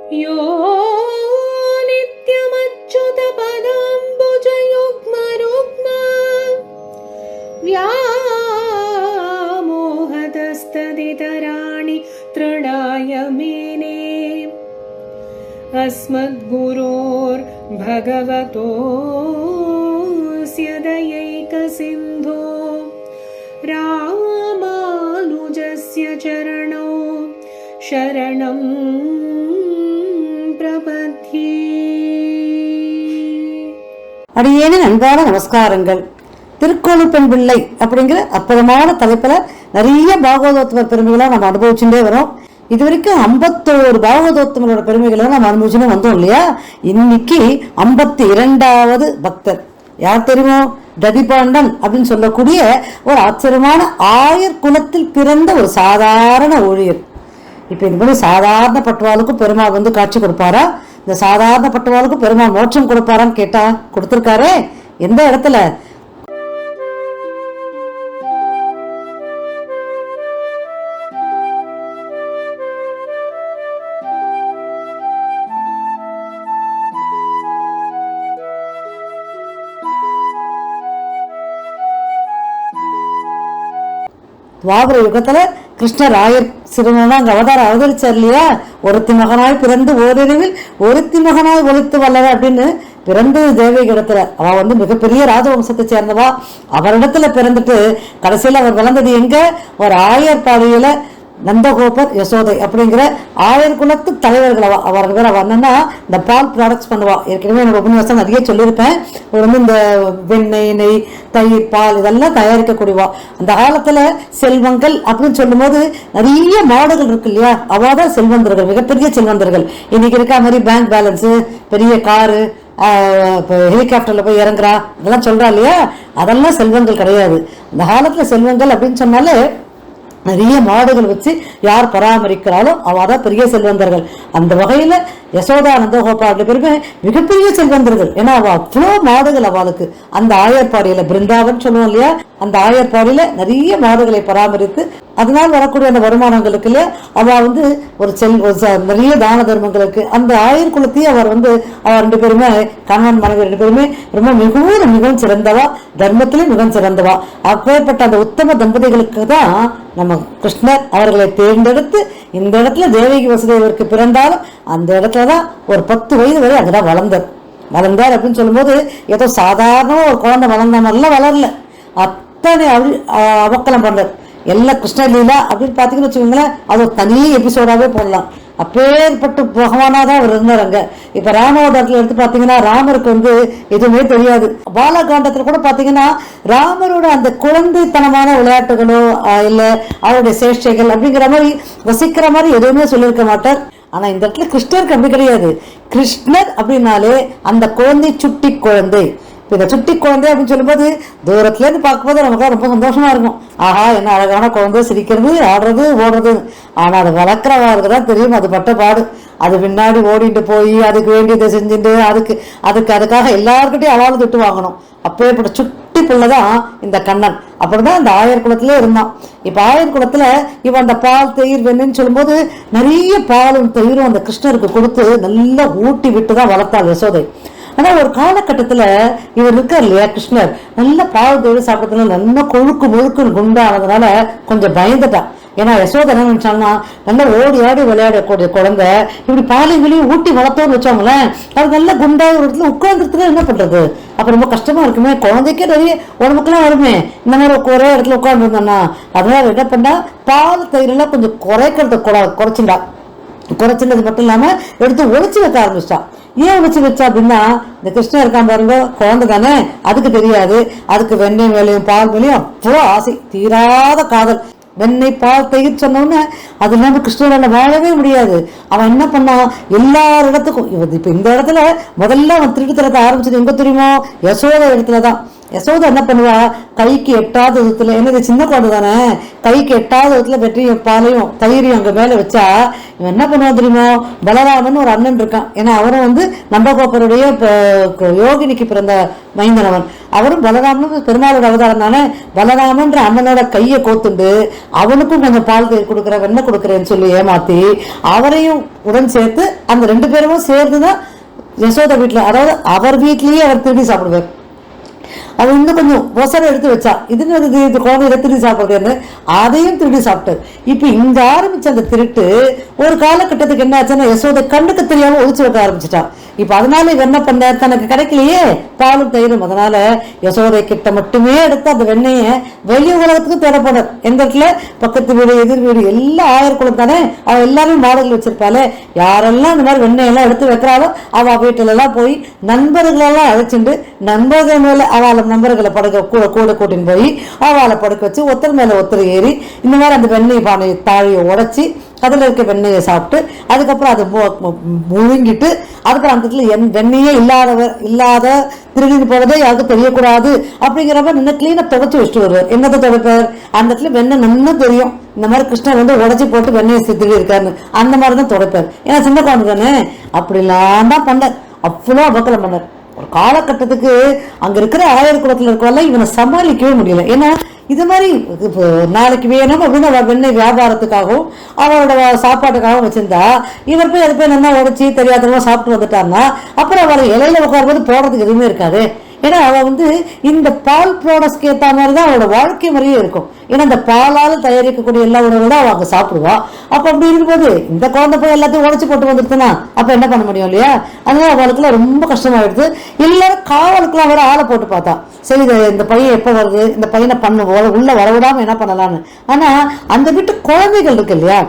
यो नित्यमच्युतपदाम्बुजयुग्मरुग्म व्यामोहतस्तदितराणि तृणाय मेने अस्मद्गुरोर्भगवतोऽस्य दयैकसिन्धो रामानुजस्य चरणौ शरणं प्रपद्ये. அடியேனின் அன்பான நமஸ்காரங்கள். திருக்கோளூர் பெண் பிள்ளை அப்படிங்கிற அற்புதமான தலைப்புல நிறைய பாகவதோத்தம பெருமைகளை நம்ம அனுபவிச்சுட்டே வரோம். இது வரைக்கும் 51 பாகவதோத்தமரோட பெருமைகளை நம்ம அனுபவிச்சுன்னு வந்தோம் இல்லையா? இன்னைக்கு 52வது பக்தர் யார் தெரியுமோ? ததிபாண்டன் அப்படின்னு சொல்லக்கூடிய ஒரு ஆச்சரியமான ஆயர் குலத்தில் பிறந்த ஒரு சாதாரண ஊழியர். இப்ப இந்த மாதிரி சாதாரண பட்டுவாளுக்கும் பெருமாள் வந்து காட்சி கொடுப்பாரா? இந்த சாதாரண பட்டுவாளுக்கும் பெருமாள் மோட்சம் கொடுப்பாரான்னு கேட்டா கொடுத்திருக்காரே. எந்த இடத்துல? துவாபர யுகத்துல கிருஷ்ணர் ஆயர் சிறுவனா அங்க அவதரிச்சார் இல்லையா? ஒருத்தி மகனாய் பிறந்து ஓரிரவில் ஒருத்தி மகனாய் ஒழித்து வல்லவ அப்படின்னு பிறந்தது தேவகி இடத்துல. அவ வந்து மிகப்பெரிய ராஜவம்சத்தை சேர்ந்தவா. அவரிடத்துல பிறந்துட்டு கடைசியில அவர் வளர்ந்தது எங்க? ஒரு ஆயர் பாதையில நந்தகோபர் யசோதை அப்படிங்கிற ஆயர் குலத்து தலைவர்கள். அவர்கள் பேர் அவ என்னன்னா இந்த பால் ப்ராடக்ட்ஸ் பண்ணுவா. ஏற்கனவே என்னோட உபன்யாசம் நிறைய சொல்லியிருப்பேன். அவர் வந்து இந்த வெண்ணெய், நெய், தயிர், பால் இதெல்லாம் தயாரிக்கக்கூடியவா. அந்த காலத்துல செல்வங்கள் அப்படின்னு சொல்லும் போது நிறைய மாடுகள் இருக்கு இல்லையா? அவாதான் செல்வந்தர்கள், மிகப்பெரிய செல்வந்தர்கள். இன்னைக்கு இருக்க மாதிரி பேங்க் பேலன்ஸு, பெரிய காரு, ஹெலிகாப்டர்ல போய் இறங்குறா இதெல்லாம் சொல்றா இல்லையா? அதெல்லாம் செல்வங்கள் கிடையாது. அந்த காலத்துல செல்வங்கள் அப்படின்னு சொன்னாலே நிறைய மாடுகள் வச்சு யார் பராமரிக்கிறாலும் அவதான் பெரிய செல்வந்தர்கள். அந்த வகையில யசோதா நந்தகோபால் பேருமே மிகப்பெரிய செல்வந்தர்கள். ஏன்னா அவ அவ்வளோ மாடுகள் அவளுக்கு. அந்த ஆயர்பாடியில பிருந்தாவன் சொல்லுவோம் இல்லையா? அந்த ஆயர்பாடியில நிறைய மாடுகளை பராமரித்து அதனால் வரக்கூடிய அந்த வருமானங்களுக்கு இல்லையா அவ வந்து ஒரு நிறைய தான தர்மங்களுக்கு அந்த ஆயர் குலத்தையும் அவர் வந்து அவர் 2 பேருமே கணவன் மனைவி 2 பேருமே ரொம்ப மிகவும் சிறந்தவா, தர்மத்திலே மிகவும் சிறந்தவா. அப்பேற்பட்ட அந்த உத்தம தம்பதிகளுக்கு தான் நம்ம கிருஷ்ணர் அவர்களை தேர்ந்தெடுத்து இந்த இடத்துல தேவகி வசுதேவருக்கு பிறந்தாலும் அந்த இடத்துலதான் ஒரு 10 வயது வரை அங்கதான் வளர்ந்தார் அப்படின்னு சொல்லும் போது ஏதோ சாதாரண ஒரு குழந்தை வளர்ந்த மாதிரிலாம் வளரல. அத்தனை அவக்கலம் பண்றார். எல்லாம் கிருஷ்ணலீலா அப்படின்னு பாத்தீங்கன்னு வச்சுக்கோங்களேன், அது ஒரு தனி எபிசோடாவே போடலாம். அப்பேற்பட்டு பகவானாதான் அவர் இருந்தாருங்க. இப்ப ராமாவதாரத்துல எடுத்து பாத்தீங்கன்னா ராமருக்கு வந்து எதுவுமே தெரியாது. பாலகாண்டத்துல கூட பாத்தீங்கன்னா ராமரோட அந்த குழந்தைத்தனமான விளையாட்டுகளோ இல்ல அவருடைய சேஷ்டைகள் அப்படிங்கிற மாதிரி வசிக்கிற மாதிரி எதுவுமே சொல்லியிருக்க மாட்டார். ஆனா இந்த இடத்துல கிருஷ்ணருக்கு அப்படி கிடையாது. கிருஷ்ணர் அப்படின்னாலே அந்த குழந்தை சுட்டி குழந்தை. இந்த சுட்டி குழந்தை அப்படின்னு சொல்லும்போது தூரத்துல இருந்து பார்க்கும்போது நமக்கு ரொம்ப சந்தோஷமா இருக்கும். ஆஹா என்ன அழகான குழந்தை, சிரிக்கிறது, ஆடுறது, ஓடுறது. ஆனா அது வளர்க்குறவாருக்கு தான் தெரியும் அது பட்ட பாடு. அது பின்னாடி ஓடிட்டு போய் அதுக்கு வேண்டியதை செஞ்சுட்டு அதுக்காக எல்லாருக்கிட்டையும் அவாவது திட்டு வாங்கணும். அப்பேற்பட்ட சுட்டி பிள்ளைதான் இந்த கண்ணன். அப்படிதான் இந்த ஆயர் குலத்திலே இருந்தான். இப்ப ஆயர் குலத்துல இவன் அந்த பால், தயிர், வெண்ணுன்னு சொல்லும்போது நிறைய பாலும் தயிரும் அந்த கிருஷ்ணருக்கு கொடுத்து நல்லா ஊட்டி விட்டுதான் வளர்த்தாள் யசோதை. ஆனா ஒரு காலகட்டத்துல இவர் இருக்கார் இல்லையா கிருஷ்ணர், நல்ல பால் தயிர் சாப்பிட்டதுனால நல்லா முழுக்குன்னு குண்டானதுனால கொஞ்சம் பயந்துட்டான். ஏன்னா யசோதை என்ன நினைச்சாங்கன்னா நல்லா ஓடி ஆடி விளையாடக்கூடிய குழந்தை இப்படி பாலைங்களையும் ஊட்டி வளர்த்தோன்னு வச்சோங்களேன், அது நல்லா குண்டா ஒரு இடத்துல உட்கார்ந்துருக்குன்னா என்ன பண்றது? அப்ப ரொம்ப கஷ்டமா இருக்குமே, குழந்தைக்கே நிறைய உடம்புக்குலாம் வருமே இந்த மாதிரி ஒரே இடத்துல உட்கார்ந்து இருந்தோம்னா. அதனால என்ன பண்ணா பால் தயிரெல்லாம் கொஞ்சம் குறைச்சின்றது மட்டும் இல்லாம எடுத்து ஒழிச்சு வைக்க ஆரம்பிச்சிட்டான். ஏன் ஒழிச்சு வச்சா அப்படின்னா இந்த கிருஷ்ணன் இருக்கான் பாருங்க, குழந்தை தானே, அதுக்கு தெரியாது. அதுக்கு வெண்ணெய் மேலையும் பால் மேலையும் அவ்வளோ ஆசை, தீராத காதல். வெண்ணெய், பால், தயிர் சொன்னோன்னு அது இல்லாம கிருஷ்ணனால வாழவே முடியாது. அவன் என்ன பண்ணான், எல்லாரிடத்துக்கும் இப்ப இந்த இடத்துல முதல்ல அவன் திருட்டு தரத்தை ஆரம்பிச்சது எங்க தெரியுமோ? யசோத இடத்துலதான். யசோதை என்ன பண்ணுவா, கைக்கு எட்டாத விதத்துல, என்னது சின்ன குழந்தை தானே, கைக்கு எட்டாத விதத்துல வெற்றியும் பாலையும் தயிரையும் அங்க மேல வச்சா இவன் என்ன பண்ணுவான் தெரியுமோ, பலராமன் ஒரு அண்ணன் இருக்கான். ஏன்னா அவரும் வந்து நம்பகோப்பருடைய யோகினிக்கு பிறந்த மைந்தனவன். அவரும் பலராமனும் பெருமாளோட அவதாரம் தானே. பலராமன்ற அண்ணனோட கையை கோத்துண்டு அவனுக்கும் கொஞ்சம் பால் கொடுக்குற வெண்ணெய் கொடுக்குறேன்னு சொல்லி ஏமாத்தி அவரையும் உடன் சேர்த்து அந்த 2 பேரும் சேர்ந்துதான் யசோதை வீட்டுல, அதாவது அவர் வீட்லயே அவர் திருடி சாப்பிடுவார். அவன் இன்னும் கொஞ்சம் ஒசரம் எடுத்து வச்சா, இது குழந்தைய திருடி சாப்பிடுறேன்னு அதையும் திருடி சாப்பிட்டாரு. இப்ப இங்க ஆரம்பிச்ச அந்த திருட்டு ஒரு காலகட்டத்துக்கு என்ன ஆச்சுன்னா யசோதை கண்ணுக்கு தெரியாம ஒழிச்சு வைக்க ஆரம்பிச்சுட்டான். இப்ப அதனால இவ என்ன பண்ண, தனக்கு கிடைக்கலையே பாலும் தயிரும், அதனால யசோதை கிட்ட மட்டுமே எடுத்து அந்த வெண்ணெய வெளி உலகத்துக்கு தேடப்படும். எந்த இடத்துல பக்கத்து வீடு எதிர் வீடு எல்லாம் 1000 குளம் தானே, அவ எல்லாரும் மாடல் வச்சிருப்பாளே, யாரெல்லாம் இந்த மாதிரி வெண்ணெயெல்லாம் எடுத்து வைக்கிறாளோ அவ வீட்டுல எல்லாம் போய் நண்பர்களெல்லாம் அழைச்சிட்டு நண்பர்கள் மேல அவளை நண்பர்களை படுக்க கூட கூட்டின்னு போய் அவளை படுக்க வச்சு ஒருத்தர் மேல ஒருத்தர் ஏறி இந்த மாதிரி அந்த வெண்ணெய் பானை தாழியை உடைச்சி அதில் இருக்க வெண்ணெயை சாப்பிட்டு அதுக்கப்புறம் அதை முழுங்கிட்டு அதுக்கப்புறம் அந்த இடத்துல வெண்ணெயே இல்லாத திருடிட்டு போவதே யாருக்கும் தெரியக்கூடாது அப்படிங்கிறப்ப நின்று கிளீனா துடைச்சி வச்சுட்டு வருவார். என்னத்தை துடைப்பார், அந்த இடத்துல வெண்ணெய் நின்று தெரியும் இந்த மாதிரி கிருஷ்ணர் வந்து உடச்சி போட்டு வெண்ணெயை திருடி இருக்காருன்னு, அந்த மாதிரி தான் துடைப்பார். ஏன்னா சின்ன குழந்தை தானே, அப்படிலாம் தான் பண்ணார். அவ்வளோ அபக்கலம் பண்ணார். ஒரு காலகட்டத்துக்கு அங்க இருக்கிற 1000 குளத்துல இருக்கவங்க இவனை சமாளிக்கவே முடியல. ஏன்னா இது மாதிரி நாளைக்கு வேணும் அப்படின்னு அவள் வெண்ணெய் வியாபாரத்துக்காகவும் அவளோட சாப்பாட்டுக்காகவும் வச்சிருந்தா இவர் போய் அது போய் நல்லா உடச்சி தெரியாதவங்க சாப்பிட்டு வந்துட்டான்னா அப்புறம் அவளை இலையில உட்காரும்போது போடுறதுக்கு எதுவுமே இருக்காது. ஏன்னா அவள் வந்து இந்த பால் ப்ராடக்ட்ஸ்க்கு ஏற்ற மாதிரி தான் அவளோட வாழ்க்கை முறையே இருக்கும். ஏன்னா இந்த பாலால் தயாரிக்கக்கூடிய எல்லா உணவுகளும் தான் அவங்க சாப்பிடுவா. அப்ப அப்படி இருக்கும்போது இந்த குழந்தை போய் எல்லாத்தையும் உடச்சு போட்டு வந்துடுதுன்னா அப்ப என்ன பண்ண முடியும் இல்லையா? அதனால அவளுக்குலாம் ரொம்ப கஷ்டமாயிடுது. எல்லாரும் காவலுக்குலாம் வேற ஆளை போட்டு பார்த்தா, சரி இந்த பையன் எப்ப வருது, இந்த பையனை உள்ள வரவிடாம என்ன பண்ணலான்னு. ஆனா அந்த வீட்டு குழந்தைகள் இருக்கு இல்லையா,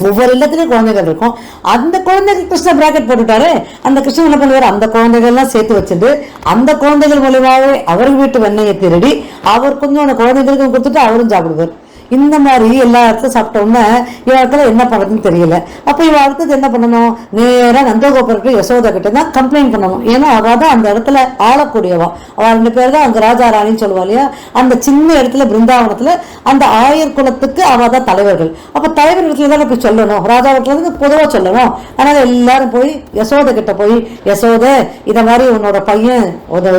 ஒவ்வொரு இல்லத்திலயும் குழந்தைகள் இருக்கும். அந்த குழந்தைகள் கிருஷ்ண பிராக்கெட் போட்டுட்டாரு. அந்த கிருஷ்ணன் என்ன பண்ணுவாரு, அந்த குழந்தைகள்லாம் சேர்த்து வச்சுட்டு அந்த குழந்தைகள் மூலியமாவே அவர் வீட்டு வெண்ணெயை திருடி அவர் கொஞ்சம் அந்த குழந்தைகளுக்கும் கொடுத்துட்டு அவரும் சாப்பிடுவார். இந்த மாதிரி எல்லா இடத்துல சாப்பிட்டோம்னா இவத்துல என்ன பண்றதுன்னு தெரியல. அப்ப இவ அடுத்தது என்ன பண்ணணும், நேரா நந்தகோபுரத்து யசோதா கிட்ட தான் கம்ப்ளைண்ட் பண்ணணும். ஏன்னா அவ தான் அந்த இடத்துல ஆளக்கூடியவா. அவ 2 பேர் தான் அங்க ராஜா ராணின்னு சொல்லுவா இல்லையா. அந்த சின்ன இடத்துல பிருந்தாவனத்துல அந்த 1000 குலத்துக்கு அவ தான் தலைவர்கள். அப்ப தலைவர் இடத்துல தான் போய் சொல்லணும், ராஜா இடத்துல இருந்து பொதுவா சொல்லணும். அதனால எல்லாரும் போய் யசோதை கிட்ட போய், யசோதை இத மாதிரி உன்னோட பையன்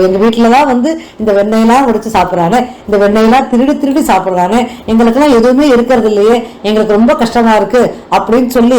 எங்க வீட்டுலதான் வந்து இந்த வெண்ணெயெல்லாம் உடைச்சு சாப்பிடுறானே, இந்த வெண்ணெயெல்லாம் திருடி சாப்பிடுறானே, எங்களுக்கு எதுவுமே இருக்கிறது இல்லையே, எங்களுக்கு ரொம்ப கஷ்டமா இருக்கு அப்படின்னு சொல்லி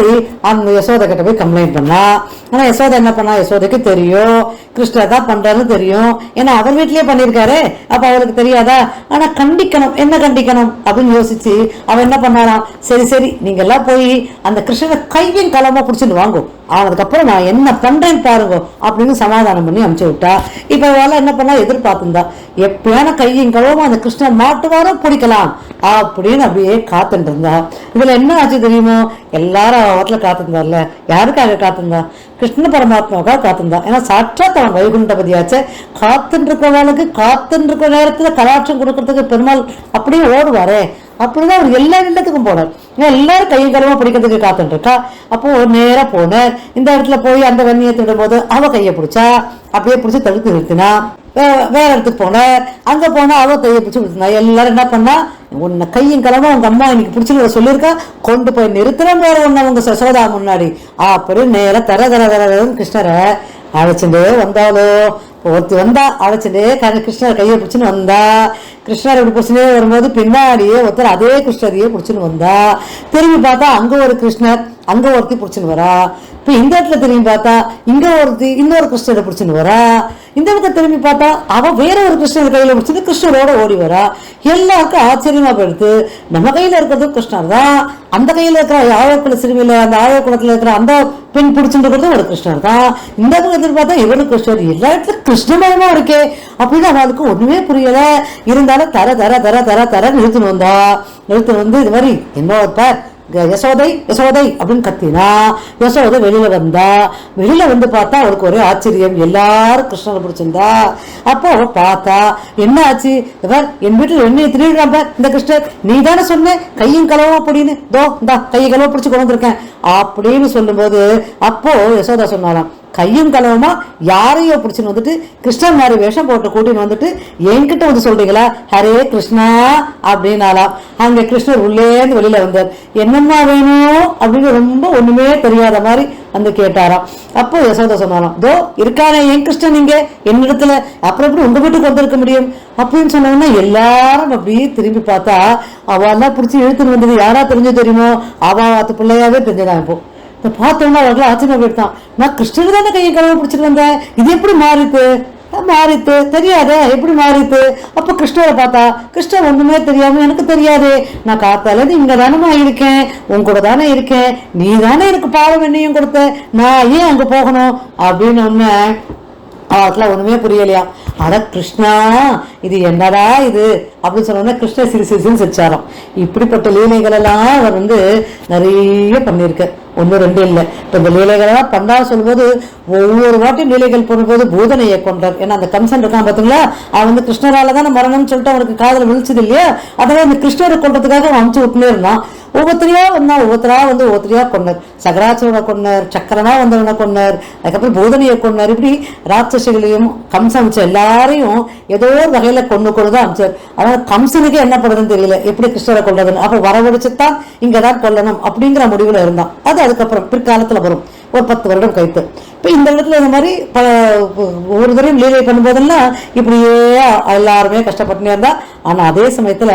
அந்த யசோதை கிட்ட போய் கம்ப்ளைண்ட் பண்ணா. ஆனா யசோதை என்ன பண்ணா, யசோதைக்கு தெரியும் கிருஷ்ணர் தான் பண்றாருன்னு தெரியும். ஏன்னா அவர் வீட்லயே பண்ணிருக்காரு, அப்ப அவளுக்கு தெரியாதா? ஆனா கண்டிக்கணும், என்ன கண்டிக்கணும் அப்படின்னு யோசிச்சு அவன் என்ன பண்ணாராம், சரி நீங்க எல்லாம் போய் அந்த கிருஷ்ணனை கையும் களமா புடிச்சுட்டு வாங்கும், ஆனதுக்கப்புறம் நான் என்ன பண்றேன்னு பாருங்க அப்படின்னு சமாதானம் பண்ணி அனுப்பிச்சு விட்டா. இப்ப அவளால என்ன பண்ணா, எதிர்பார்த்துருந்தா எப்பயான கையும் களவும் அந்த கிருஷ்ணன் மாட்டுவாரோ பிடிக்கலாம் அப்படின்னு அப்படியே காத்துட்டு இருந்தா. இதுல என்ன ஆச்சு தெரியுமோ, எல்லாரும் அவத்துல காத்திருந்தார்ல. யாருக்காக காத்திருந்தா, கிருஷ்ண பரமாத்மாவுக்காக காத்திருந்தா. ஏன்னா சாட்சாத் அவன் வைகுண்டபதியாச்சே. காத்துட்டு இருக்கிறவனுக்கு காத்துட்டு இருக்கிற நேரத்துல கலாட்சம் கொடுக்கறதுக்கு பெருமாள் அப்படியே ஓடுவாரே, அப்படிதான் அவர் எல்லா இல்லத்துக்கும் போனார். எல்லாரும் கையும் களமா பிடிக்கிறதுக்கு காத்துட்டு இருக்கா. அப்போ நேரா போனார். இந்த இடத்துல போய் அந்த வெண்ணியை திடும் போது அவ கையை பிடிச்சா, அப்படியே பிடிச்சி தடுத்து நிறுத்தினா. வேற இடத்துக்கு போனார். அங்க போனா அவ கையை பிடிச்சி பிடிச்சினா. எல்லாரும் என்ன பண்ணா, உன்னை கையும் களமா உங்க அம்மா இன்னைக்கு பிடிச்சிருக்க சொல்லியிருக்கா, கொண்டு போய் நிறுத்துறேன் வேற ஒண்ணு உங்க சோதா முன்னாடி அப்படின்னு நேரம் தர கிருஷ்ணரை அழைச்சுட்டு வந்தாலோ. ஒருத்தி வந்தா அழைச்சுட்டு கிருஷ்ணர் கையை பிடிச்சுன்னு வந்தா. கிருஷ்ணர் இப்படி பிடிச்சுனே வரும்போது பின்னாடியே ஒருத்தர் அதே கிருஷ்ணரையே பிடிச்சுன்னு வந்தா. திரும்பி பார்த்தா அங்க ஒரு கிருஷ்ணர், அங்க ஒருத்தி பிடிச்சுன்னு வரா. இப்ப இந்த இடத்துல திரும்பி பார்த்தா இங்க ஒருத்தி இன்னொரு கிருஷ்ணரை பிடிச்சுன்னு வரா. இந்த பக்கம் திரும்பி பார்த்தா அவ வேற ஒரு கிருஷ்ணர் கையில பிடிச்சது கிருஷ்ணரோட ஓடி வரா. எல்லாருக்கும் ஆச்சரியமா போயிடுது. நம்ம கையில இருக்கிறது கிருஷ்ணர் தான், அந்த கையில இருக்கிற ஆயக்குள சிறுமியில அந்த ஆயக்குளத்துல இருக்கிற அந்த பெண் பிடிச்சுட்டு ஒரு கிருஷ்ணர் தான். இந்த பக்கத்துல பார்த்தா இவனு கிருஷ்ணர். எல்லா இடத்துல கிருஷ்ணமயமா இருக்கே அப்படின்னு அவளுக்கு ஒண்ணுமே புரியல. இருந்தாலும் தர தர தர தர தர நிறுத்தின்னு வந்தா. நிறுத்தின்னு வந்து இது மாதிரி என்னோட யசோதை யசோதை அப்படின்னு கத்தினா. யசோதை வெளியில வந்தா. வெளியில வந்து பார்த்தா அவளுக்கு ஒரே ஆச்சரியம், எல்லாரும் கிருஷ்ணனை பிடிச்சிருந்தா. அப்போ அவ பார்த்தா என்ன ஆச்சு, என் வீட்டுல வெண்ணையை திருடுறாப்ப இந்த கிருஷ்ணர், நீ தானே சொன்ன கையும் கலவா அப்படின்னு, தோ இந்த கையை கலவா பிடிச்சு கொண்டு வந்திருக்கேன் அப்படின்னு சொல்லும் போது அப்போ யசோதா சொன்னாலாம், கையும் களவுமா யாரையோ பிடிச்சின்னு வந்துட்டு கிருஷ்ணன் மாதிரி வேஷம் போட்டு கூட்டின்னு வந்துட்டு என்கிட்ட வந்து சொல்றீங்களா, ஹரே கிருஷ்ணா அப்படின்னாலாம். அங்க கிருஷ்ணர் உள்ளேந்து வெளியில வந்தார். என்னம்மா வேணும் அப்படின்னு ரொம்ப ஒண்ணுமே தெரியாத மாதிரி வந்து கேட்டாராம். அப்போ யசோதா சொன்னாலும், தோ இருக்கானே என் கிருஷ்ணன் இங்க என்னிடத்துல, அப்புறம் எப்படி உங்க வீட்டுக்கு வந்திருக்க முடியும் அப்படின்னு சொன்னோம்னா எல்லாரும் அப்படியே திரும்பி பார்த்தா அவெல்லாம் பிடிச்சி இழுத்துன்னு வந்தது யாரா தெரிஞ்சு தெரியுமோ, அவாத்து பிள்ளையாவே தெரிஞ்சதான். இப்போ இதை பார்த்தோம்னா அவர்கள் ஆச்சரியமா போயிட்டான். நான் கிருஷ்ணனுக்கு தானே கையை கழுவ பிடிச்சிட்டு வந்தேன், இது எப்படி மாறித்து தெரியாத எப்படி மாறித்து. அப்ப கிருஷ்ணரை பார்த்தா கிருஷ்ணர் ஒண்ணுமே தெரியாம எனக்கு தெரியாது, நான் காத்தால இங்க தானே இருக்கேன், உன் கூட தானே இருக்கேன், நீ தானே எனக்கு பாவம் என்னையும் கொடுத்த, நான் ஏன் அங்க போகணும் அப்படின்னு ஒண்ணு அவருக்குலாம் ஒண்ணுமே புரியலையா. அட கிருஷ்ணா இது என்னடா இது அப்படின்னு சொன்னோன்னா கிருஷ்ண சிரிசின்னு சிரிச்சாராம். இப்படிப்பட்ட லீலைகள் எல்லாம் அவர் வந்து நிறைய பண்ணியிருக்கார், ஒன்று ரெண்டு இல்லை. இப்போ இந்த லீலைகள் எல்லாம் பண்ணா சொல்லும்போது ஒவ்வொரு வாட்டியும் லீலைகள் பண்ணும்போது பூதனையை கொண்டார். ஏன்னா அந்த கம்சன் இருக்கான் பார்த்தீங்களா, அவன் வந்து கிருஷ்ணரால தானே மரணம்னு சொல்லிட்டு அவனுக்கு காதல் விழிச்சது இல்லையா, அதனால இந்த கிருஷ்ணரை கொண்டதுக்காக அவன் அமுச்சு விட்டுனே இருந்தான். ஒவ்வொருத்தரையா வந்தான், ஒவ்வொருத்தரையா கொண்டார். சகராசுரனை கொண்டார், சக்கரனா வந்தவனை கொண்டார், அதுக்கப்புறம் பூதனையை கொண்டார். இப்படி ராட்சசிகளையும் கம்சன் அமைச்ச எல்லாரையும் ஏதோ ஒரு வகையில கொண்டுதான் அமைச்சார். அதனால கம்சனுக்கு என்ன பண்ணுறதுன்னு தெரியல, எப்படி கிருஷ்ணரை கொள்றதுன்னு. அப்ப வரவழைச்சுதான் இங்கதான் கொல்லணும் அப்படிங்கிற முடிவுல இருந்தான். அது அதுக்கப்புறம் பிற்காலத்துல வரும், ஒரு 10 வருடம் கழித்து. இப்போ இந்த இடத்துல இந்த மாதிரி ஒவ்வொரு தரையும் லீலை பண்ணும்போதெல்லாம் இப்படியே எல்லாருமே கஷ்டப்பட்டுனே இருந்தா. ஆனா அதே சமயத்துல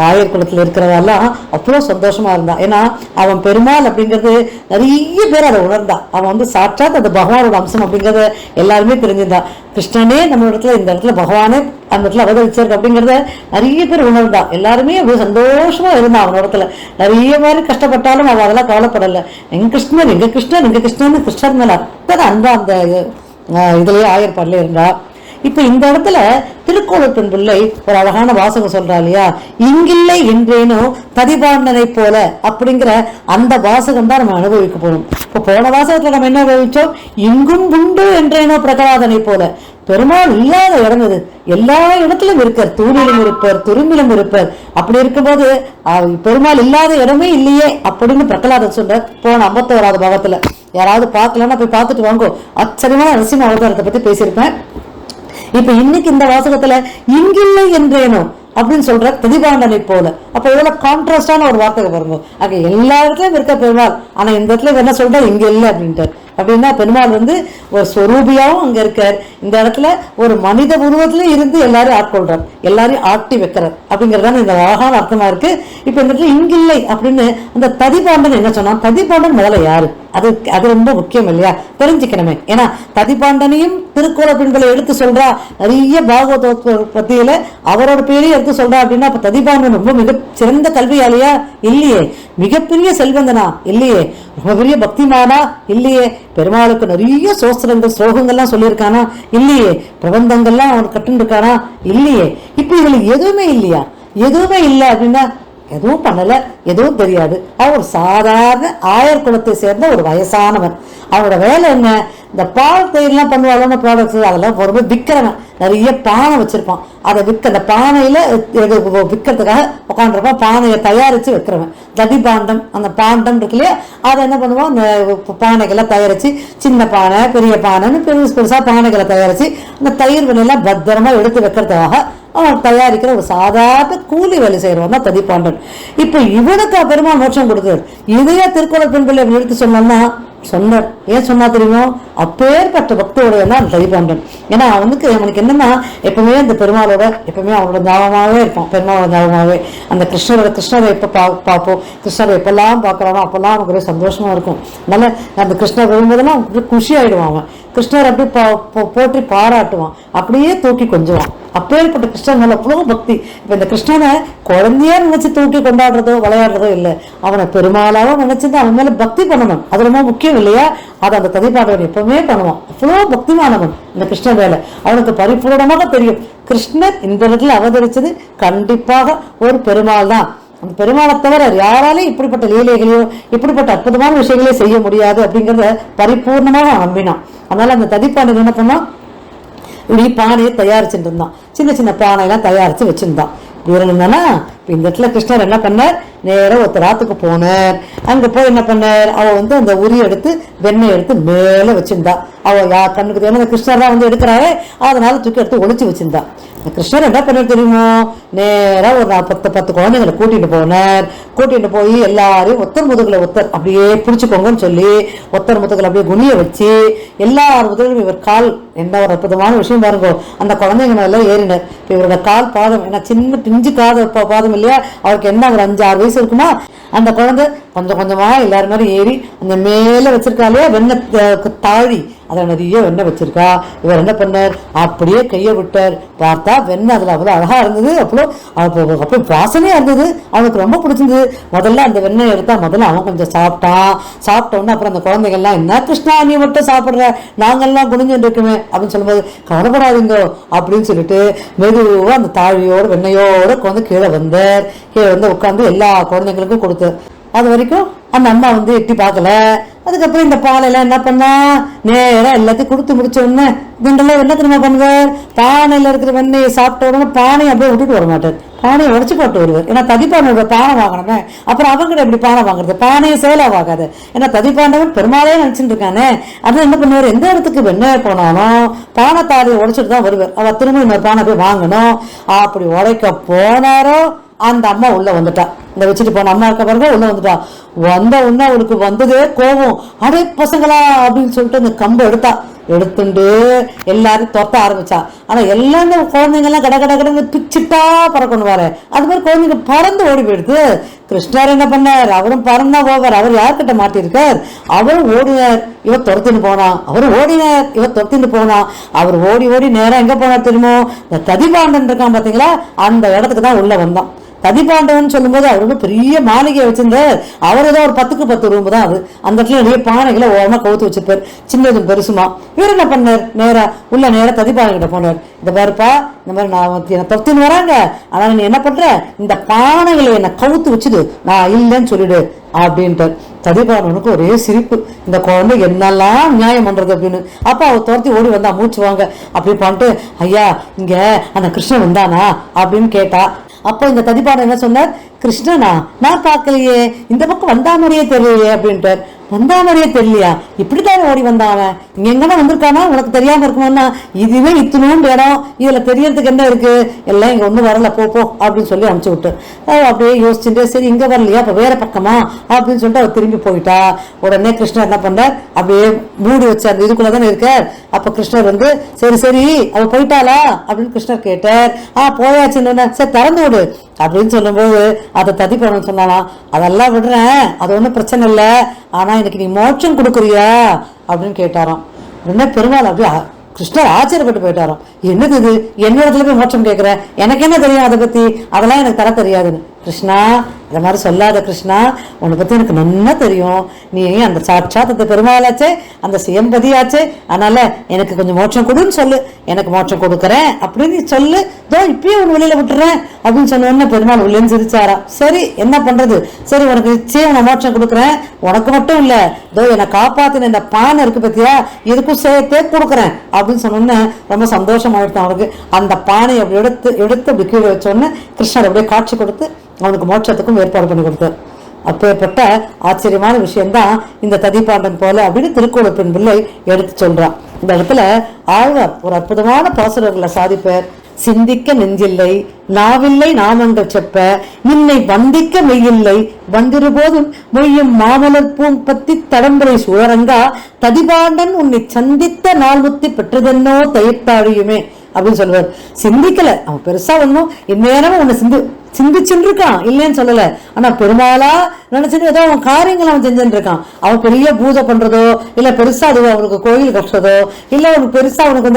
ஆயர் குலத்துல இருக்கிறவெல்லாம் அவ்வளோ சந்தோஷமா இருந்தான். ஏன்னா அவன் பெருமாள் அப்படிங்கிறது நிறைய பேர் அதை உணர்ந்தான். அவன் வந்து சாட்சாத் அது பகவானோட அம்சம் அப்படிங்கிறத எல்லாருமே தெரிஞ்சிருந்தான். கிருஷ்ணனே நம்ம இடத்துல இந்த இடத்துல பகவானே அந்த இடத்துல அவதரிச்சாரு அப்படிங்கிறத நிறைய பேர் உணர்ந்தா. எல்லாருமே அப்படியே சந்தோஷமா இருந்தான் அவன் இடத்துல. நிறைய மாதிரி கஷ்டப்பட்டாலும் அவன் அதெல்லாம் கவலைப்படலை. எங்க கிருஷ்ணன் கிருஷ்ணர் மேல அத்தனை அன்பா அந்த இதுலயே ஆயர்பாடுல இருந்தா. இப்ப இந்த இடத்துல திருக்கோளத்தின் பிள்ளை ஒரு அழகான வாசகம் சொல்றா இல்லையா, இங்கில்லை என்றேனோ பதிபாண்டனை போல அப்படிங்கிற அந்த வாசகம் தான் நம்ம அனுபவிக்க போறோம். இப்போ போன வாசகத்துல நம்ம என்ன அனுபவிச்சோம், இங்கும் உண்டு என்றேனோ பிரகலாதனை போல. பெருமாள் இல்லாத இடம் இது, எல்லா இடத்திலும் இருக்கார், தூணிலும் இருப்பார், துரும்பிலும் இருப்பார். அப்படி இருக்கும்போது பெருமாள் இல்லாத இடமே இல்லையே அப்படின்னு பிரகலாதன் சொல்ற போன 51வது பாகத்துல. யாராவது பார்க்கலன்னா போய் பார்த்துட்டு வாங்கோ, ஆச்சரியமான நரசிம்ம அவதாரத்தை பத்தி பேசியிருப்பேன். இப்ப இன்னைக்கு இந்த வாசகத்துல இங்கில்லை என்றேனோ அப்படின்னு சொல்ற பிரதிபாண்டனை போல. அப்ப எவ்வளவு கான்ட்ராஸ்டான ஒரு வார்த்தை பாருங்க. அங்க எல்லா இடத்துலயும் இருக்க பெருமாள், ஆனா இந்த இடத்துல என்ன சொல்ற இங்க இல்லை அப்படின்ட்டு. அப்படின்னா பெருமாள் வந்து ஒரு ஸ்வரூபியாவும் அங்க இருக்கார், இந்த இடத்துல ஒரு மனித உருவத்துல இருந்து எல்லாரும் ஆட்கொள்றார், எல்லாரையும் ஆட்டி வைக்கிறார் அப்படிங்கறதான இந்த அழகான அர்த்தமா இருக்கு. இப்ப இந்த இடத்துல இங்கில்லை அப்படின்னு அந்த ததிபாண்டன் என்ன சொன்னா, ததிபாண்டன் முதல்ல யாரு, அது ரொம்ப முக்கியம் இல்லையா, தெரிஞ்சுக்கணுமே. ஏன்னா ததிபாண்டனையும் திருக்கோல பெண்களை எடுத்து சொல்றா, நிறைய பாகவத பத்தியில அவரோட பேரையும் எடுத்து சொல்றா. அப்படின்னா அப்ப ததிபாண்டன் ரொம்ப மிக சிறந்த கல்வியாலையா இல்லையே, மிகப்பெரிய செல்வந்தனா இல்லையே, ரொம்ப பெரிய பக்திமானா இல்லையே, பெருமாளுக்கு நிறைய சோஸ்திரங்கள் ஸ்லோகங்கள்லாம் சொல்லியிருக்கானா இல்லையே, பிரபந்தங்கள்லாம் அவனுக்கு கட்டுன்னு இருக்கானா இல்லையே. இப்ப இதுல எதுவுமே இல்லையா, எதுவுமே இல்லை அப்படின்னா எதுவும் பண்ணல, எதுவும் தெரியாது. அவன் ஒரு சாதாரண ஆயர் குலத்தை சேர்ந்த ஒரு வயசானவன். அவனோட வேலை என்ன, இந்த பால் தயிர்லாம் பண்ணுவாங்க ப்ராடக்ட்ஸ், அதெல்லாம் ரொம்ப விற்கிறவன். நிறைய பானை வச்சிருப்பான், அதை அந்த பானையில விற்கிறதுக்காக உட்காந்துருப்பான். பானையை தயாரிச்சு வைக்கிறவன் ததிபாண்டம். அந்த பாண்டம் இருக்கு இல்லையா, அதை என்ன பண்ணுவான், அந்த பானைகளை தயாரிச்சு சின்ன பானை பெரிய பானைன்னு பெருசா பானைகளை தயாரிச்சு அந்த தயிர் விலையெல்லாம் பத்திரமா எடுத்து வைக்கிறதுக்காக அவன் தயாரிக்கிற ஒரு சாதாரண கூலி வேலை செய்யறவன் தான் ததிபாண்டன். இப்ப இவனுக்கு பெருமாள் மோட்சம் கொடுக்குறாரு. இதையே திருக்குறள பெண்களை எடுத்து சொன்னோம்னா சொன்னார். ஏன் சொன்னா தெரியுமோ, அப்பேற்பட்ட பக்தியோட ததிபாண்டன். ஏன்னா அவனுக்கு என்னன்னா எப்பவுமே இந்த பெருமாளோட எப்பவுமே அவனோட ஞாபகமாவே இருப்பான், பெருமாளோட ஞாபகமாவே. அந்த கிருஷ்ணரை எப்ப பார்ப்போம், கிருஷ்ணரை எப்பெல்லாம் பார்க்கறானோ அப்பெல்லாம் அவனுக்கு ஒரே சந்தோஷமா இருக்கும். அதனால அந்த கிருஷ்ணர் வரும்போதெல்லாம் குஷி ஆயிடுவான். அவன் கிருஷ்ணர் அப்படி போற்றி பாராட்டுவான், அப்படியே தூக்கி கொஞ்சுவான். அப்பேற்பட்ட கிருஷ்ணன் மேல அவ்வளவு பக்தி. இப்ப இந்த கிருஷ்ணனை குழந்தையா நினைச்சு தூக்கி கொண்டாடுறதோ விளையாடுறதோ இல்லை, அவனை பெருமாளாவும் நினைச்சுதான் அவன் மேல பக்தி பண்ணணும். அது ரொம்ப முக்கியம் இல்லையா. அதை அந்த ததிபாண்டவன் எப்பவுமே பண்ணுவான். அவ்வளவு பக்திமானவன் இந்த கிருஷ்ணன் மேல. அவனுக்கு பரிபூர்ணமாக தெரியும் கிருஷ்ணர் இந்த இடத்துல அவதரிச்சது கண்டிப்பாக ஒரு பெருமாள் தான். அந்த பெருமாளை தவிர யாராலையும் இப்படிப்பட்ட லீலைகளையோ இப்படிப்பட்ட அற்புதமான விஷயங்களையும் செய்ய முடியாது அப்படிங்கிறத பரிபூர்ணமாக நம்பினான். அதனால அந்த ததிபாண்டன் என்ன பண்ணான், இப்படி பானையை தயாரிச்சுட்டு இருந்தான். சின்ன சின்ன பானையெல்லாம் தயாரிச்சு வச்சிருந்தான். வீரன் என்னன்னா இந்த இடத்துல கிருஷ்ணர் என்ன பண்ணார், நேரம் ஒருத்தர் ராத்துக்கு போனார். அங்க போய் என்ன பண்ணார், அவ அந்த உரி எடுத்து வெண்ணெய் எடுத்து மேல வச்சிருந்தா. அவ கண்ணுக்கு தெரியும் கிருஷ்ணர் தான் எடுக்கிறாரு, அதனால தூக்கி எடுத்து ஒளிச்சு வச்சிருந்தா. கிருஷ்ணர் என்ன பண்ண தெரியுமோ, நேரா ஒரு 10 குழந்தைங்களை கூட்டிட்டு போனார். கூட்டிட்டு போய் எல்லாரையும் ஒருத்தர் முதுகுல ஒருத்தர் அப்படியே பிடிச்சுக்கோங்கன்னு சொல்லி ஒருத்தர் முதுகுல அப்படியே குனிய வச்சு எல்லார் முதுகிலும் இவர் கால், என்ன ஒரு அற்புதமான விஷயம் பாருங்க, அந்த குழந்தைங்க எல்லாம் ஏறினார். இவரோட கால் பாதம், ஏன்னா சின்ன பிஞ்சு பாதம் இல்லையா, அவருக்கு என்ன ஒரு 5-6 வயசு இருக்குமா, அந்த குழந்தை கொஞ்சம் கொஞ்சமா எல்லாரும் மாதிரி ஏறி அந்த மேல வச்சிருக்காலே வெண்ணெய் தாழி, அதை நிறைய வெண்ணெய் வச்சிருக்கா. இவர் என்ன பண்ணார், அப்படியே கையை விட்டார். பார்த்தா வெண்ணெய் அதுல அவ்வளவு அழகா இருந்தது, அப்போ வாசனையா இருந்தது. அவனுக்கு ரொம்ப பிடிச்சிருந்தது. முதல்ல அந்த வெண்ணெய் எடுத்தா முதல்ல அவன் கொஞ்சம் சாப்பிட்டான். சாப்பிட்டோன்னு அப்புறம் அந்த குழந்தைகள்லாம், என்ன கிருஷ்ணா நீ மட்டும் சாப்பிடுற, நாங்கெல்லாம் குனிஞ்சுட்டு இருக்குமே அப்படின்னு சொல்லும்போது, கவலைப்படாதீங்க அப்படின்னு சொல்லிட்டு மெதுவா அந்த தாழியோட வெண்ணையோட கீழே வந்தார். கீழே உட்காந்து எல்லா குழந்தைங்களுக்கும் கொடுத்தார். அது வரைக்கும் அந்த அம்மா எட்டி பார்க்கல. அதுக்கப்புறம் இந்த பாலையெல்லாம் என்ன பண்ணா, நேரம் எல்லாத்தையும் கொடுத்து முடிச்ச உடனே இதுண்டெல்லாம் என்ன தெரியுமா பண்ணுவார், பானையில இருக்கிற வெண்ணெயை சாப்பிட்ட உடனே பானையை அப்படியே விட்டுட்டு வர மாட்டார், பானையை உடச்சு போட்டு வருவார். ஏன்னா ததிப்பாண்டோட பானை வாங்கணுமே, அப்புறம் அவங்ககிட்ட எப்படி பானை வாங்குறது, பானையை சேலாவாகாது. ஏன்னா ததிப்பாண்டவன் பெருமாளே நினைச்சுட்டு இருக்கானே. அதான் என்ன பண்ணுவார், எந்த இடத்துக்கு வெண்ணெய் போனாலும் பானை தாலியை உடைச்சிட்டு தான் வருவார். அவ திரும்ப இன்னொரு பானை போய் வாங்கணும். அப்படி உடைக்க போனாரோ அந்த அம்மா உள்ள வந்துட்டா. இந்த வச்சுட்டு போன அம்மா இருக்க பிறகு உள்ள வந்துட்டா. வந்த உடனே அவளுக்கு வந்ததே கோபம். அடே பசங்களா அப்படின்னு சொல்லிட்டு அந்த கம்பை எடுத்துட்டு எல்லாரும் தொத்த ஆரம்பிச்சா. ஆனா எல்லா குழந்தைங்க எல்லாம் கடை பிச்சுட்டா பறக்கணும் வாரு. அது மாதிரி குழந்தைங்க பறந்து ஓடி போயிடுது. கிருஷ்ணர் என்ன பண்ணார், அவரும் பறந்தா போவார். அவர் யார்கிட்ட மாட்டிருக்கார், அவரும் ஓடினார், இவ துரத்தின்னு போனா. அவரும் ஓடினார், இவ துரத்தின்னு போனா. அவர் ஓடி நேரம் எங்க போனார் தெரியுமோ, இந்த ததிபாண்டன் இருக்கான் பாத்தீங்களா, அந்த இடத்துக்கு தான் உள்ள வந்தான். ததிபாண்டவன் சொல்லும் போது அவர் பெரிய மாளிகையை வச்சிருந்தார். அவர் ஏதோ ஒரு 10க்கு 10 ரூம் தான் அது. அந்த இடத்துல நிறைய பானைகளை ஓரமா கவுத்து வச்சிருப்பார், சின்னதும் பெருசுமா. இவர் என்ன பண்ணார், நேரா ததிபாண்டன் கிட்ட போனார். இந்த பாருப்பா, இந்த மாதிரி நான் தொத்தின்னு வராங்க, ஆனா நீ என்ன பண்ற, இந்த பானைகளை என்ன கவுத்து வச்சுடு, நான் இல்லைன்னு சொல்லிடு அப்படின்ட்டு. ததிபாண்டவனுக்கு ஒரே சிரிப்பு, இந்த குழந்தை என்னெல்லாம் நியாயம் பண்றது அப்படின்னு. அப்ப அவ துரத்தி ஓடி வந்தா, மூச்சு வாங்க அப்படி பண்ணிட்டு, ஐயா இங்க அந்த கிருஷ்ணன் வந்தானா அப்படின்னு கேட்டா. அப்ப இந்த ததிபாண்டன் என்ன சொன்னார், கிருஷ்ணனா நான் பார்க்கலையே, இந்த பக்கம் வந்தா மாதிரியே தெரியலையே அப்படின்ட்டு. வந்தா மாதிரியே தெரியலையா, இப்படித்தான் ஓடி வந்தான், இங்க எங்கன்னா வந்திருக்கானா, உனக்கு தெரியாம இருக்குமோன்னா, இதுவே இத்தனோண்டு இடம், இதுல தெரியறதுக்கு என்ன இருக்கு, எல்லாம் இங்க ஒண்ணு வரல, போ அப்படின்னு சொல்லி அனுப்பிச்சு விட்டு அப்படியே யோசிச்சுட்டு, சரி இங்க வரலையா, அப்ப வேற பக்கமா அப்படின்னு சொல்லிட்டு அவர் திரும்பி போயிட்டா. உடனே கிருஷ்ணர் என்ன பண்ணார், அப்படியே மூடி வச்ச அந்த இதுக்குள்ளதானே இருக்கார். அப்ப கிருஷ்ணர் சரி அவ போயிட்டாளா அப்படின்னு கிருஷ்ணர் கேட்டார். போயாச்சுன்னு, சரி திறந்து விடு அப்படின்னு சொல்லும்போது அதை ததிபாண்டன் சொன்னாலாம், அதெல்லாம் விடுறேன், அது ஒன்றும் பிரச்சனை இல்லை, ஆனா எனக்கு நீ மோட்சம் கொடுக்குறியா அப்படின்னு கேட்டாராம். உடனே பெருமாள் அப்படியே கிருஷ்ணர் ஆச்சரியப்பட்டு போயிட்டாராம். என்னது இது, என்ன இடத்துல போய் மோட்சம் கேட்கிற, எனக்கு என்ன தெரியும் அதை பத்தி, அதெல்லாம் எனக்கு தர தெரியாதுன்னு. கிருஷ்ணா இந்த மாதிரி சொல்லாத கிருஷ்ணா, உன்னை பத்தி எனக்கு நல்லா தெரியும், நீ அந்த சாட்சாத் அந்த பெருமாளாச்சே, அந்த சியம்பதியாச்சே, அதனால எனக்கு கொஞ்சம் மோட்சம் கொடுன்னு சொல்லு, எனக்கு மோட்சம் கொடுக்குறேன் அப்படின்னு சொல்லு, தோ இப்பயே உன் வெளியில விட்டுறேன் அப்படின்னு சொன்ன பெருமாள் உள்ளேன்னு சிரிச்சாரா. சரி என்ன பண்றது, சரி உனக்கு நிச்சயம் நான் மோட்சம் கொடுக்குறேன், உனக்கு மட்டும் இல்ல, தோ என்னை காப்பாத்தின இந்த பானை இருக்கு பத்தியா, இதுக்கும் சேர்த்தே கொடுக்குறேன் அப்படின்னு சொன்னோன்னு ரொம்ப சந்தோஷமாயிடுத்தான் அவனுக்கு. அந்த பானையை அப்படி எடுத்து அப்படி கீழே வச்சோன்னு கிருஷ்ணர் அப்படியே காட்சி கொடுத்து அவனுக்கு மோட்சத்துக்கும் ஏற்பாடு பண்ணி கொடுத்தார். அப்பேற்பட்ட ஆச்சரியமான விஷயம்தான் இந்த ததிபாண்டன் போல அப்படின்னு திருக்கோள பெண் பிள்ளை எடுத்து சொல்றான். இந்த இடத்துல ஆழ்வார் ஒரு அற்புதமான பாசுரங்களை சாதிப்பார். சிந்திக்க நெஞ்சில்லை, நாவில்லை நாமங்கள் செப்ப, நின்னை வந்திக்க மெய்யில்லை, வந்திரு போதும் மொய்யும் மாமலர் பூம்பத்தி தடம்பரை சூழரங்கா, ததிபாண்டன் உன்னை சந்தித்த நாள் முத்தி பெற்றதென்னோ தயிர்த்தாழியுமே அப்படின்னு சொல்லுவார். சிந்திக்கல அவன் பெருசா ஒன்னும், இந்நேரமும் உன்னை சிந்திச்சுட்டு இருக்கான், இல்லைன்னு சொல்லல, ஆனா பெருமாளா நினைச்சிட்டு ஏதோ அவன் காரியங்கள் அவன் செஞ்சுட்டு இருக்கான். அவன் பெரிய பூஜை பண்றதோ, இல்ல பெருசா அது அவனுக்கு கோயில் கட்டுறதோ, இல்ல அவனுக்கு பெருசா அவனுக்கு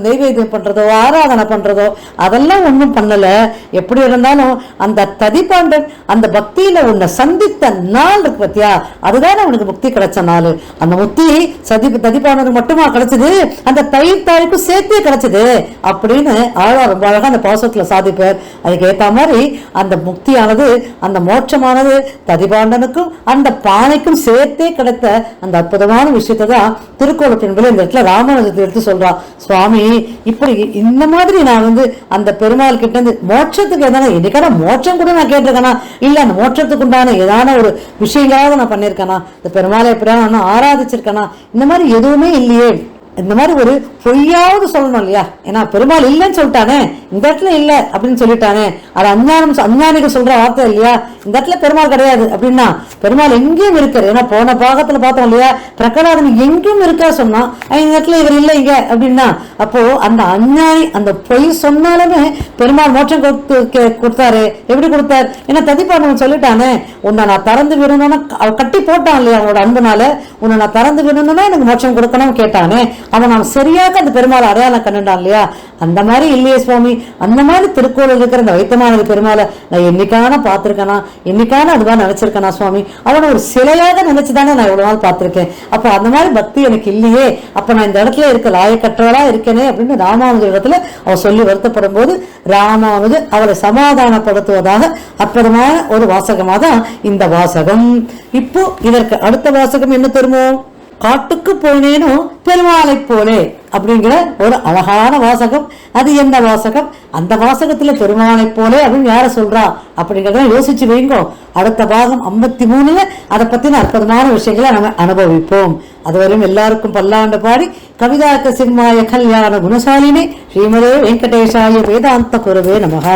நைவேத்தியம் பண்றதோ, ஆராதனை பண்றதோ, அதெல்லாம் ஒன்றும் பண்ணல. எப்படி இருந்தாலும் அந்த ததிபாண்டன் அந்த பக்தியில உன்னை சந்தித்த நாள் இருக்கு பத்தியா, அதுதான் அவனுக்கு முக்தி கிடைச்ச நாள். அந்த முக்தி ததிபாண்டனுக்கு மட்டுமா கிடைச்சது, அந்த தயிர் தாய்க்கும் சேர்த்தே கிடைச்சது அப்படின்னு ஆழ்வார் ரொம்ப அழகா அந்த பாசத்துல சாதிப்பார். அதுக்கு ஏத்த மாதிரி அந்த முக்தியானது, அந்த மோட்சமானது ததிபாண்டனுக்கும் அந்த பானைக்கும் சேர்த்தே கிடைத்த அந்த அற்புதமான விஷயத்தை தான் திருக்கோலத்தின் இந்த இடத்துல ராமானுஜத்தை எடுத்து சொல்றா. சுவாமி, இப்படி இந்த மாதிரி நான் அந்த பெருமாள் கிட்ட இருந்து மோட்சத்துக்கு எதான என்னைக்கான மோட்சம் கூட நான் கேட்டிருக்கேனா, இல்ல அந்த மோட்சத்துக்கு உண்டான ஏதான ஒரு விஷயங்களாவது நான் பண்ணிருக்கேனா, இந்த பெருமாளை எப்படியா நான் ஆராதிச்சிருக்கேனா, இந்த மாதிரி எதுவுமே இல்லையே. இந்த மாதிரி ஒரு பொய்யாவது சொல்லணும் இல்லையா? ஏன்னா பெருமாள் இல்லைன்னு சொல்லிட்டானே, இந்த இடத்துல இல்லை அப்படின்னு சொல்லிட்டானே, அது அஞ்ஞானிகள் சொல்ற வார்த்தை இல்லையா? இந்த இடத்துல பெருமாள் கிடையாது அப்படின்னா பெருமாள் எங்கேயும் இருக்காரு. ஏன்னா போன பாகத்துல பார்த்தோம் இல்லையா, பிரகலாதன் எங்கேயும் இருக்கா சொன்னா, இந்த இடத்துல இவர் இல்லை இங்க அப்படின்னா, அப்போ அந்த அஞ்ஞானி அந்த பொய் சொன்னாலுமே பெருமாள் மோட்சம் கொடுத்தாரு. எப்படி கொடுத்தார்? ஏன்னா ததிபாண்டவன் சொல்லிட்டானே, உன்னை நான் திறந்து விடணும்னா அவ கட்டி போட்டான் இல்லையா அவனோட அன்புனால, உன்னை நான் திறந்து விடணும்னா எனக்கு மோட்சம் கொடுக்கணும் கேட்டானே, அவன் நான் சரியாக அந்த பெருமாள் அடையாளம் கண்டுட்டான் இல்லையா? அந்த மாதிரி இல்லையே சுவாமி, அந்த மாதிரி திருக்கோவில் இருக்கிற அந்த வைத்தமானது பெருமாளை நான் என்னைக்கான பார்த்திருக்கேனா, என்னைக்கான அதுதான் நினைச்சிருக்கேனா சுவாமி? அவனை ஒரு சிலையாக நினைச்சுதானே நான் இவ்வளவு நாள் பார்த்திருக்கேன். அப்போ அந்த மாதிரி பக்தி எனக்கு இல்லையே, அப்ப நான் இந்த இடத்துல இருக்க லாயக்கற்றவளா இருக்கேனே அப்படின்னு ராமானுஜர் இடத்துல அவ சொல்லி வருத்தப்படும் போது ராமானுஜர் அவளை சமாதானப்படுத்துவதாக அற்புதமான ஒரு வாசகமாக தான் இந்த வாசகம். இப்போ இதற்கு அடுத்த வாசகம் என்ன தெரியுமோ? காட்டுக்கு போனேனும் பெருமாளை போலே அப்படிங்கிற ஒரு அழகான வாசகம். அது எந்த வாசகம்? அந்த வாசகத்துல பெருமாளை போலே அப்படின்னு யார சொல்றா அப்படிங்கிறத யோசிச்சு வைங்கோ. அடுத்த பாகம் 53ல அதை பத்தின அற்புதமான விஷயங்களை நம்ம அனுபவிப்போம். அதுவரையும் எல்லாருக்கும் பல்லாண்டு பாடி கவிதாக்க சிம்மாய கல்யாண குணசாலினி ஸ்ரீமதே வெங்கடேஷாய வேதாந்த குருவே நமக.